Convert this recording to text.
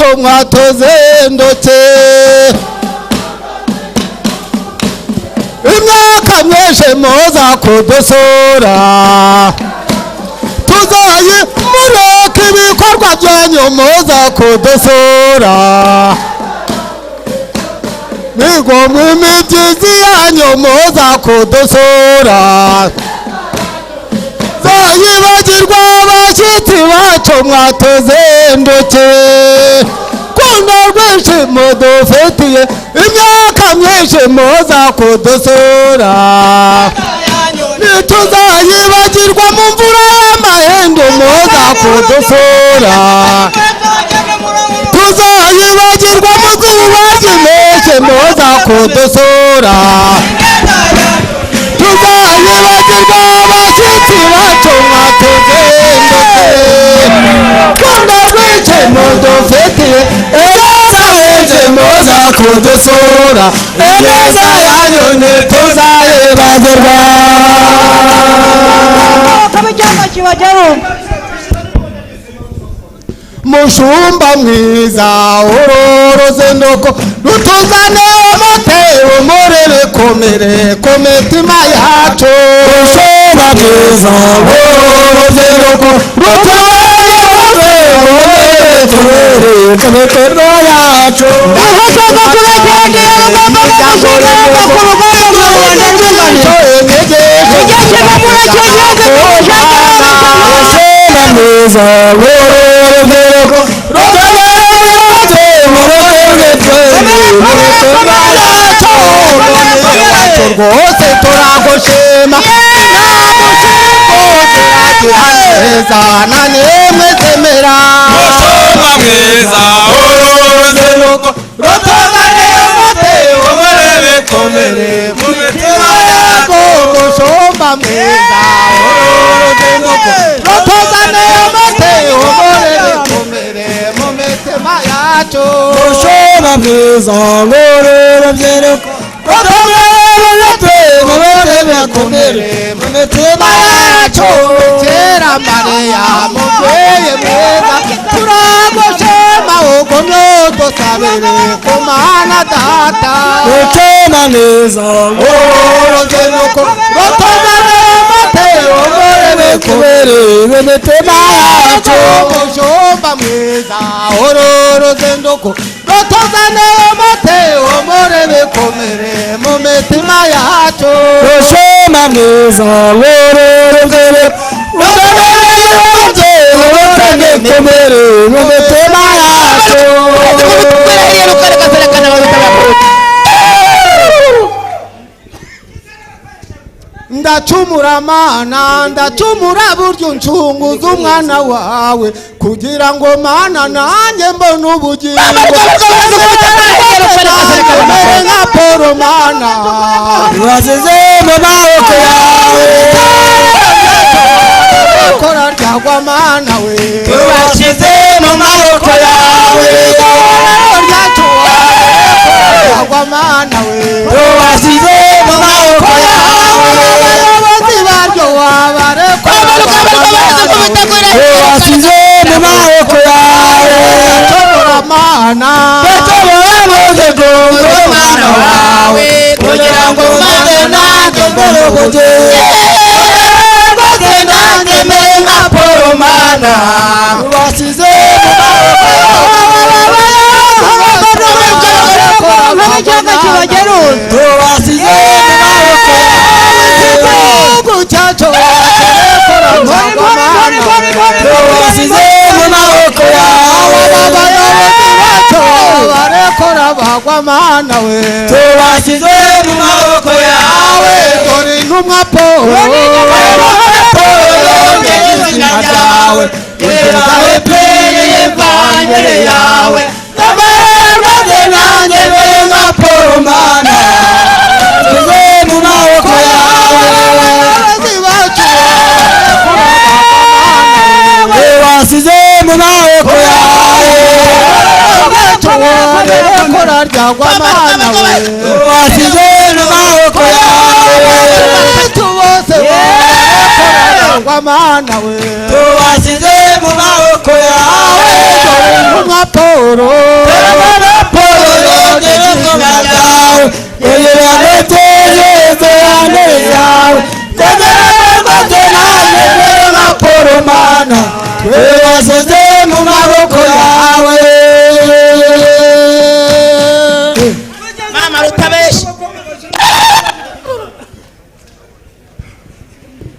bacu mwatuzindutse imyaka myinshi muza kudusura tuzayimurika ibikorwa byanyu muza kudusura mwigomwe imigezi yanyu muza kudusura zayibagirwa abashyitsi bacu mwatuzindutse kundo rwinshi mudufitiye imyaka myinshi muza kudusura ntituzayibagirwa mu mvura y'amahindu muza kudusura tuzayibagirwa mu zuba ry'impeshyi muza kudusura tuzayibagirwa abashyitsi bacu mwatuzindutse kundo rwinshi mudufitiye ineza henshi muza kudusura ineza yanyu ntituzayibagirwa mushumba mwiza uruzinduko rutuzane umutero muri bikomere ku mitima yacu mushumba mwiza uruzinduko rutuzane umutero muri bikomere ku mitima yacu mushumba mwiza rwose turagushima na nimwe zemera mushumba mwiza uruzinduko rutuzane umutero muri bikomere mu mitima yacu mushumba mwiza uruzinduko rutuzane umutero muri bikomere mu mitima yacu mushumba mwiza uruzinduko komere mu mitima yacu kera Mariya mubyeyi mwiza turagushima ugumye dusabire ku Mana Data mutima mwiza uruzinduko rutuzane umutero muri bikomere mu mitima yacu mushumba mwiza uruzinduko rutuzane umutero muri bikomere mu mitima yacu mushumba mwiza uruzinduko rutuzane bikomere mu mitima yacu ndacumura Mana ndacumura buryo uncunguza umwana wawe kugira ngo Mana nanjye mbone ubugingo nka Poro Mana wasize mu maboko yawe kora ryagwa Mana we wasize mu maboko yawe ryagwa Mana we wasize mu maboko yawe wasize mu maboko yawe Mana umwana wawe kugira ngo maze nanjye mbone ubugingo nanjye mere nka Poro Mana wasize mu maboko wasize mu maboko yawe barekora bagwa Mana we tubasize mu maboko yawe dore intumwa Poro izina ryawe yawe pere y'ivangere yawe tabarwaze nanjye mbere nka Poro Mana wasize mu maboko yawe wasize mu maboko yawe kora ryagwa Mana we wasize mu maboko yawe tubose ryagwa Mana we tubasize mu maboko yawe nka Pawulo yogera ingoma zawe kugira ngo tugeze hano yawe kugira ngo tunanire nka Pawulo mana twe wasize